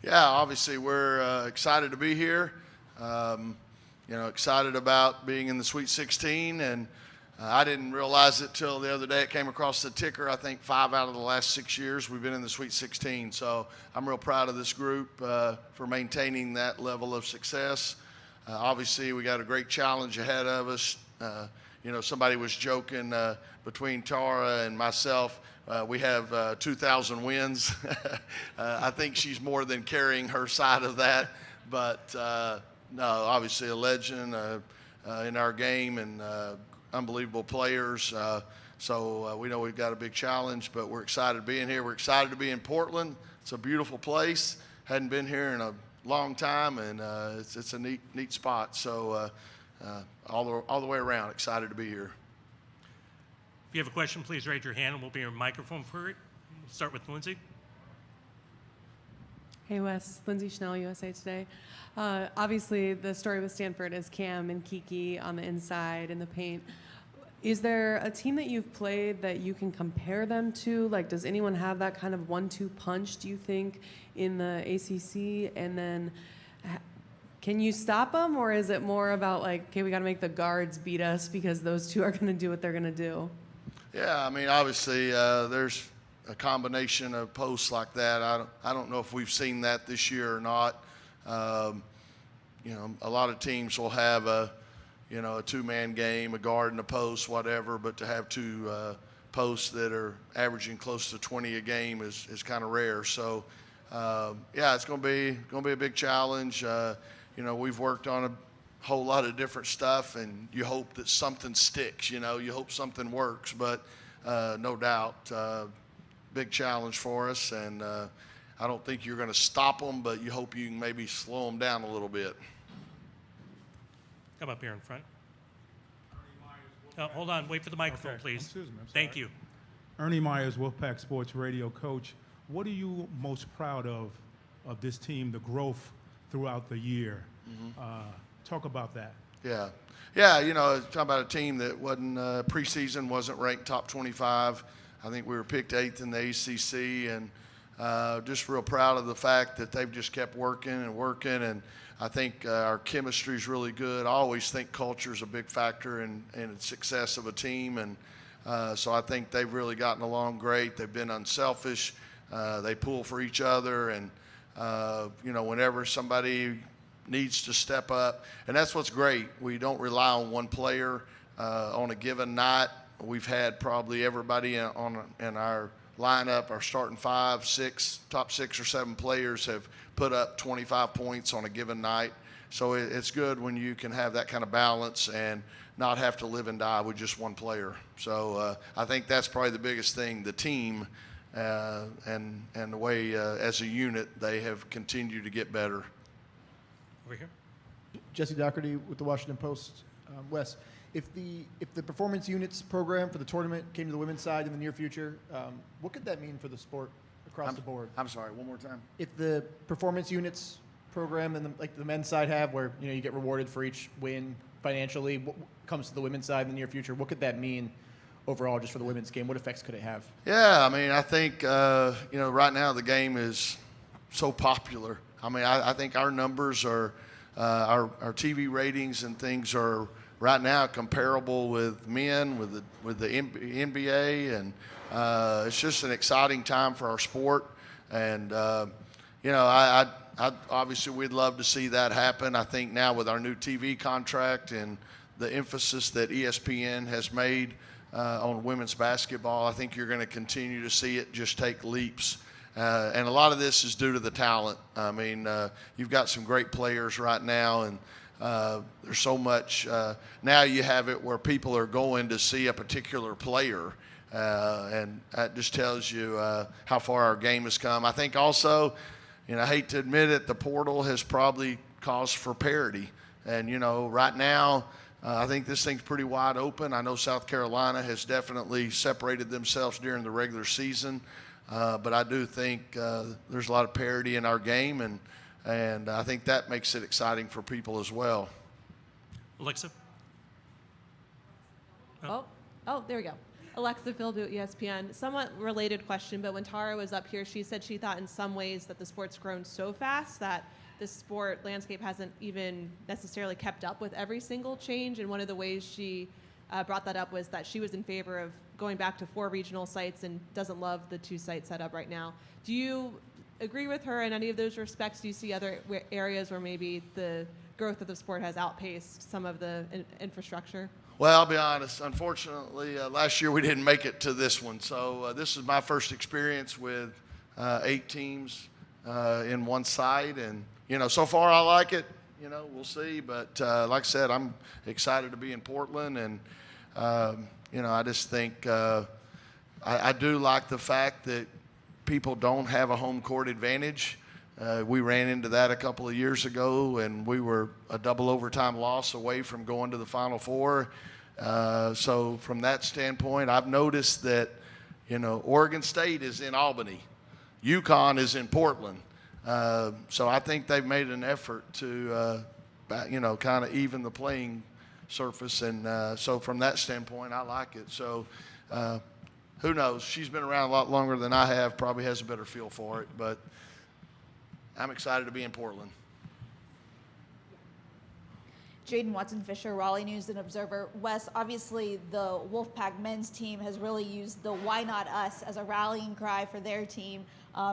Yeah, obviously we're excited to be here. Excited about being in the Sweet 16, and I didn't realize it till the other day. It came across the ticker. I think 5 out of the last 6 years we've been in the Sweet 16. So I'm real proud of this group for maintaining that level of success. Obviously, we got a great challenge ahead of us. Somebody was joking between Tara and myself. We have 2,000 wins. I think she's more than carrying her side of that. But no, obviously a legend in our game and unbelievable players. So we know we've got a big challenge, but we're excited to be in here. We're excited to be in Portland. It's a beautiful place. Hadn't been here in a long time, and it's a neat spot. So all the way around, excited to be here. If you have a question, please raise your hand and we'll be a microphone for it. We'll start with Lindsay. Hey Wes, Lindsay Schnell, USA Today. Obviously, the story with Stanford is Cam and Kiki on the inside in the paint. Is there a team that you've played that you can compare them to? Like, does anyone have that kind of 1-2 punch, do you think, in the ACC? And then can you stop them, or is it more about like, okay, we got to make the guards beat us because those two are going to do what they're going to do? Yeah, I mean, obviously, there's a combination of posts like that. I don't know if we've seen that this year or not. A lot of teams will have a two-man game, a guard and a post, whatever. But to have two posts that are averaging close to 20 a game is kind of rare. So, it's going to be a big challenge. We've worked on a whole lot of different stuff, and you hope that something sticks. You hope something works. But no doubt, big challenge for us, and I don't think you're going to stop them, but you hope you can maybe slow them down a little bit. Come up here in front. Hold on, wait for the microphone, Okay. please. Excuse me, I'm Thank sorry. you. Ernie Myers, Wolfpack Sports Radio coach. What are you most proud of this team, the growth throughout the year? Talk about that. Yeah, talking about a team that wasn't preseason, wasn't ranked top 25. I think we were picked 8th in the ACC, and just real proud of the fact that they've just kept working, and I think our chemistry is really good. I always think culture is a big factor in the success of a team, and so I think they've really gotten along great. They've been unselfish. They pull for each other, and whenever somebody needs to step up, and that's what's great. We don't rely on one player on a given night. We've had probably everybody in our lineup, our starting 5, 6, top 6 or 7 players have put up 25 points on a given night. So it's good when you can have that kind of balance and not have to live and die with just one player. So I think that's probably the biggest thing. The team and the way as a unit they have continued to get better. Over here. Jesse Doherty with the Washington Post. Wes, if the performance units program for the tournament came to the women's side in the near future, what could that mean for the sport across the board? I'm sorry, one more time. If the performance units program and like the men's side have, where you get rewarded for each win financially, what comes to the women's side in the near future, what could that mean overall just for the women's game? What effects could it have? Yeah, I mean, I think right now the game is so popular. I mean, I think our numbers are, our TV ratings and things are right now comparable with men, with the NBA, and it's just an exciting time for our sport. And I obviously we'd love to see that happen. I think now with our new TV contract and the emphasis that ESPN has made on women's basketball, I think you're going to continue to see it just take leaps. And a lot of this is due to the talent. I mean, you've got some great players right now, and there's so much. Now you have it where people are going to see a particular player, and that just tells you how far our game has come. I think also, I hate to admit it, the portal has probably caused for parity. And, right now, I think this thing's pretty wide open. I know South Carolina has definitely separated themselves during the regular season. But I do think there's a lot of parity in our game, and I think that makes it exciting for people as well. Alexa? Oh, there we go. Alexa Phildu, ESPN. Somewhat related question, but when Tara was up here, she said she thought in some ways that the sport's grown so fast that the sport landscape hasn't even necessarily kept up with every single change. And one of the ways she brought that up was that she was in favor of going back to 4 regional sites and doesn't love the 2 site setup right now. Do you agree with her in any of those respects? Do you see other areas where maybe the growth of the sport has outpaced some of the infrastructure? Well, I'll be honest. Unfortunately, last year we didn't make it to this one. So this is my first experience with 8 teams in one site. And, so far I like it. We'll see. But like I said, I'm excited to be in Portland. And, I just think I do like the fact that people don't have a home court advantage. We ran into that a couple of years ago, and we were a double overtime loss away from going to the Final Four. So from that standpoint, I've noticed that, Oregon State is in Albany. UConn is in Portland. So I think they've made an effort to, kind of even the playing surface. And so from that standpoint, I like it. So who knows? She's been around a lot longer than I have, probably has a better feel for it. But I'm excited to be in Portland. Jaden Watson-Fisher, Raleigh News and Observer. Wes, obviously the Wolfpack men's team has really used the "Why Not Us" as a rallying cry for their team,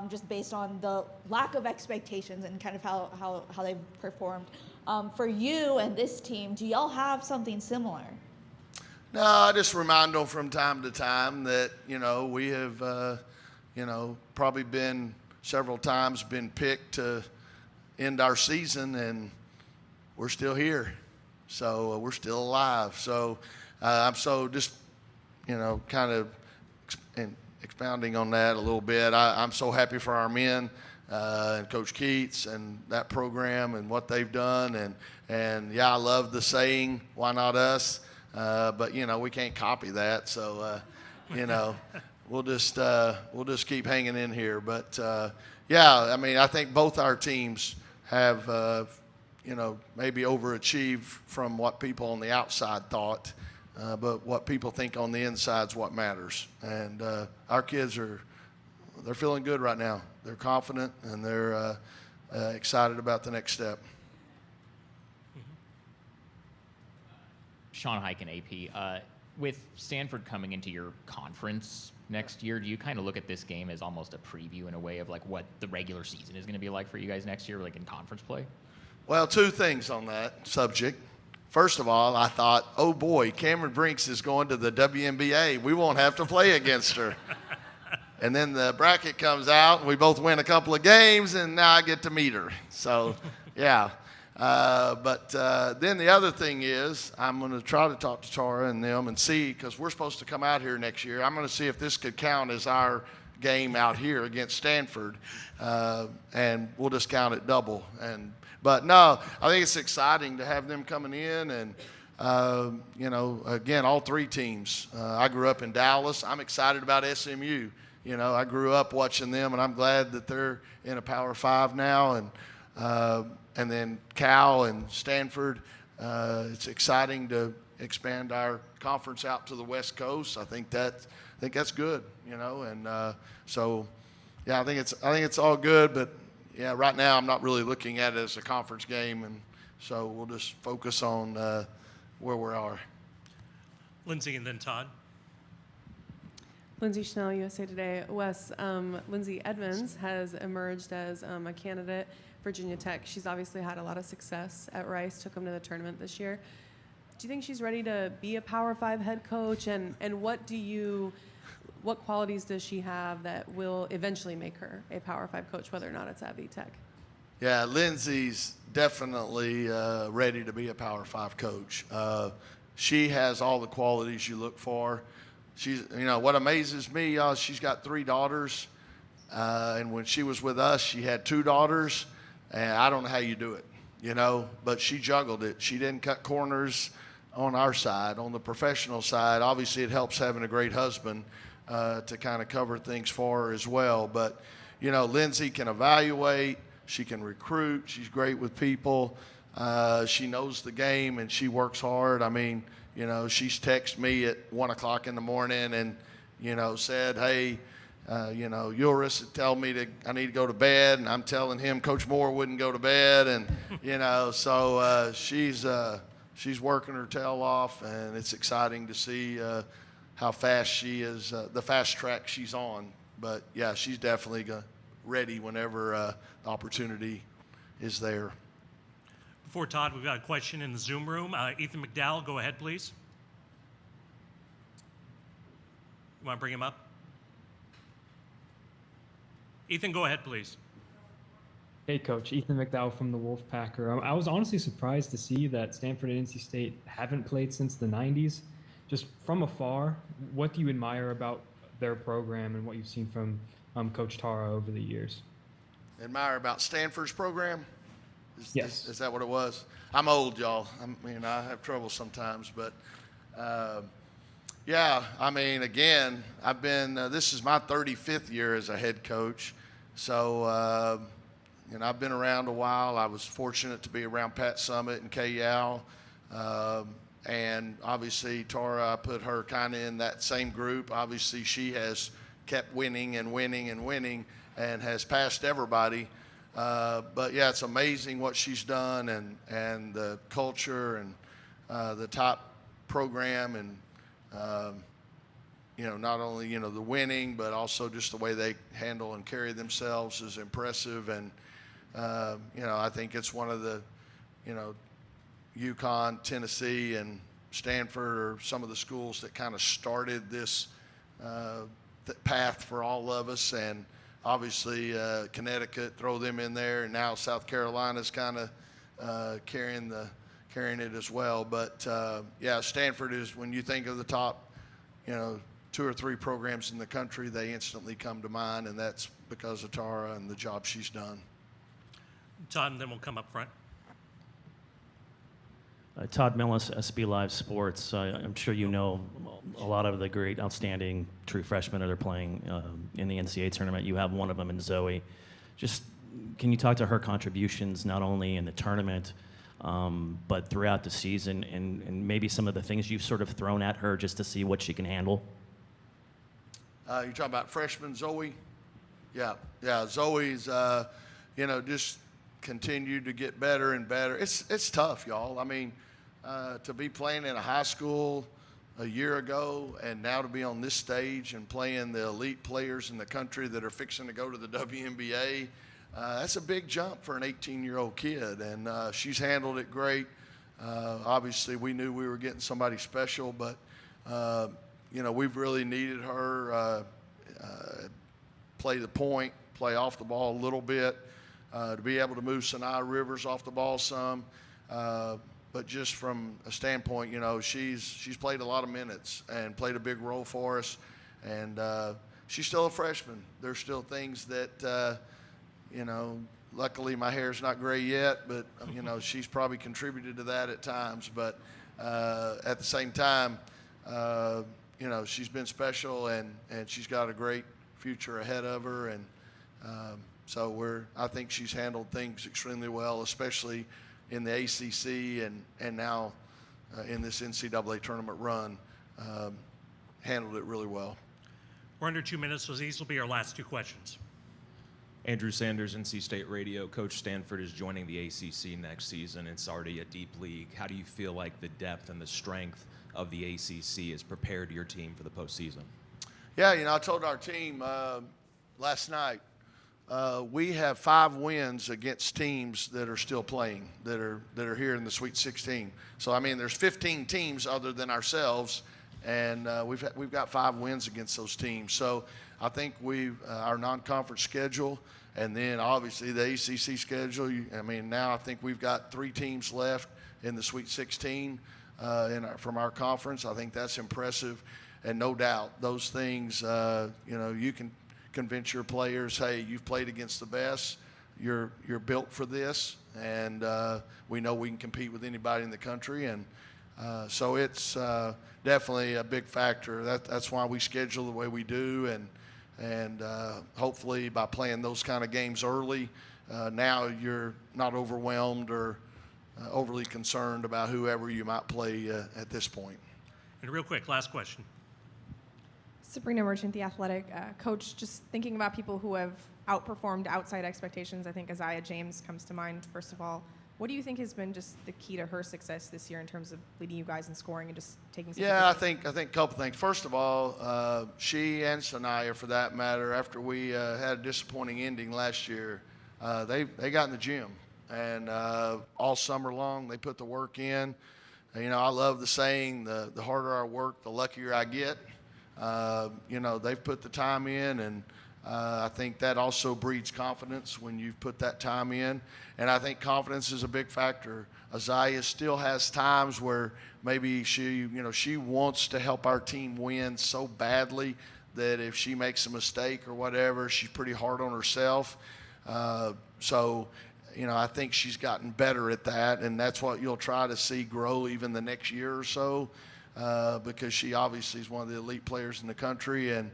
just based on the lack of expectations and kind of how they've performed. For you and this team, do y'all have something similar? No, I just remind them from time to time that, we have, probably been several times been picked to end our season, and we're still here. So we're still alive. So I'm so just, kind of expounding on that a little bit. I'm so happy for our men and Coach Keats and that program and what they've done. And yeah, I love the saying, "Why not us?" But, we can't copy that. So, we'll just keep hanging in here. But, yeah, I think both our teams have, maybe overachieved from what people on the outside thought. But what people think on the inside is what matters. And our kids they're feeling good right now. They're confident, and they're excited about the next step. Sean Heiken, AP. With Stanford coming into your conference next year, do you kind of look at this game as almost a preview in a way of like what the regular season is going to be like for you guys next year, like in conference play? Well, 2 things on that subject. First of all, I thought, oh boy, Cameron Brinks is going to the WNBA. We won't have to play against her. And then the bracket comes out, and we both win a couple of games, and now I get to meet her. So, yeah. But then the other thing is I'm going to try to talk to Tara and them and see, because we're supposed to come out here next year. I'm going to see if this could count as our game out here against Stanford, and we'll just count it double. But no, I think it's exciting to have them coming in, and again, all 3 teams. I grew up in Dallas. I'm excited about SMU. I grew up watching them, and I'm glad that they're in a Power 5 now, and then Cal and Stanford. It's exciting to expand our conference out to the West Coast. I think that's good, and so yeah, I think it's all good. But yeah, right now I'm not really looking at it as a conference game, and so we'll just focus on where we are. Lindsay and then Todd. Lindsay Schnell, USA Today. Wes, Lindsay Edmonds has emerged as a candidate for Virginia Tech. She's obviously had a lot of success at Rice, took them to the tournament this year. Do you think she's ready to be a Power 5 head coach? And what qualities does she have that will eventually make her a Power 5 coach, whether or not it's at VTech? Yeah, Lindsay's definitely ready to be a Power 5 coach. She has all the qualities you look for. She's, what amazes me, she's got 3 daughters, and when she was with us, she had 2 daughters, and I don't know how you do it, but she juggled it. She didn't cut corners on our side. On the professional side, obviously it helps having a great husband to kind of cover things for her as well. But, Lindsay can evaluate, she can recruit, she's great with people, she knows the game, and she works hard. she's texted me at 1 o'clock in the morning and, said, hey, Ulrich tell me I need to go to bed, and I'm telling him Coach Moore wouldn't go to bed, and so she's working her tail off, and it's exciting to see how fast she is, the fast track she's on. But yeah, she's definitely ready whenever the opportunity is there. Before Todd, we've got a question in the Zoom room. Ethan McDowell, go ahead, please. You want to bring him up? Ethan, go ahead, please. Hey, Coach. Ethan McDowell from the Wolfpacker. I was honestly surprised to see that Stanford and NC State haven't played since the 90s. Just from afar, what do you admire about their program and what you've seen from Coach Tara over the years? Admire about Stanford's program? Yes. Is that what it was? I'm old, y'all. I have trouble sometimes, but yeah, again, I've been, this is my 35th year as a head coach. So, I've been around a while. I was fortunate to be around Pat Summitt and Kay Yao. And obviously, Tara, I put her kind of in that same group. Obviously, she has kept winning and winning and winning and has passed everybody. But yeah, it's amazing what she's done, and the culture and the top program, and not only the winning, but also just the way they handle and carry themselves is impressive. And I think it's one of the UConn, Tennessee, and Stanford are some of the schools that kind of started this path for all of us. And obviously Connecticut, throw them in there, and now South Carolina's kind of carrying it as well. But yeah, Stanford is, when you think of the top, 2 or 3 programs in the country, they instantly come to mind, and that's because of Tara and the job she's done. Todd, and then we'll come up front. Todd Millis, SB Live Sports. I'm sure you know a lot of the great, outstanding true freshmen that are playing in the NCAA tournament. You have one of them in Zoe. Just can you talk to her contributions not only in the tournament, but throughout the season, and maybe some of the things you've sort of thrown at her just to see what she can handle? You're talking about freshman Zoe? Yeah. Zoe's, just continued to get better and better. It's tough, y'all. To be playing in a high school a year ago and now to be on this stage and playing the elite players in the country that are fixing to go to the WNBA, that's a big jump for an 18-year-old kid, and she's handled it great. Obviously, we knew we were getting somebody special, but we've really needed her play the point, play off the ball a little bit, to be able to move Sanaa Rivers off the ball some. But just from a standpoint, she's played a lot of minutes and played a big role for us. And she's still a freshman. There's still things that, luckily my hair's not gray yet, but, she's probably contributed to that at times. But at the same time, she's been special, and she's got a great future ahead of her. And so I think she's handled things extremely well, especially in the ACC and now in this NCAA tournament run, handled it really well. We're under 2 minutes, so these will be our last 2 questions. Andrew Sanders, NC State Radio. Coach, Stanford is joining the ACC next season. It's already a deep league. How do you feel like the depth and the strength of the ACC has prepared your team for the postseason? Yeah, I told our team last night, we have 5 wins against teams that are still playing, that are here in the Sweet 16. So there's 15 teams other than ourselves, and we've got 5 wins against those teams. So I think our non-conference schedule, and then obviously the ACC schedule. Now I think we've got 3 teams left in the Sweet 16 from our conference. I think that's impressive, and no doubt those things. You can convince your players, hey, you've played against the best, you're built for this, and we know we can compete with anybody in the country. And so it's definitely a big factor. That's why we schedule the way we do, and hopefully by playing those kind of games early, now you're not overwhelmed or overly concerned about whoever you might play at this point. And real quick, last question. Sabrina Merchant, The Athletic. Coach, just thinking about people who have outperformed outside expectations, I think Isaiah James comes to mind, first of all. What do you think has been just the key to her success this year in terms of leading you guys in scoring and just taking such Yeah, I think a couple things. First of all, she and Sanaya, for that matter, after we had a disappointing ending last year, they got in the gym. And all summer long, they put the work in. You know, I love the saying, the harder I work, the luckier I get. You know, they've put the time in, and I think that also breeds confidence when you've put that time in. And I think confidence is a big factor. Isaiah still has times where maybe she wants to help our team win so badly that if she makes a mistake or whatever, she's pretty hard on herself. So, you know, I think she's gotten better at that, and that's what you'll try to see grow even the next year or so, because she obviously is one of the elite players in the country, and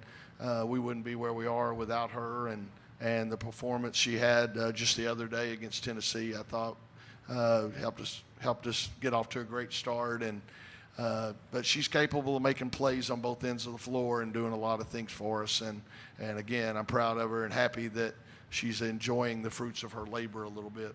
we wouldn't be where we are without her. And the performance she had just the other day against Tennessee, I thought helped us get off to a great start. And but she's capable of making plays on both ends of the floor and doing a lot of things for us. And again, I'm proud of her and happy that she's enjoying the fruits of her labor a little bit.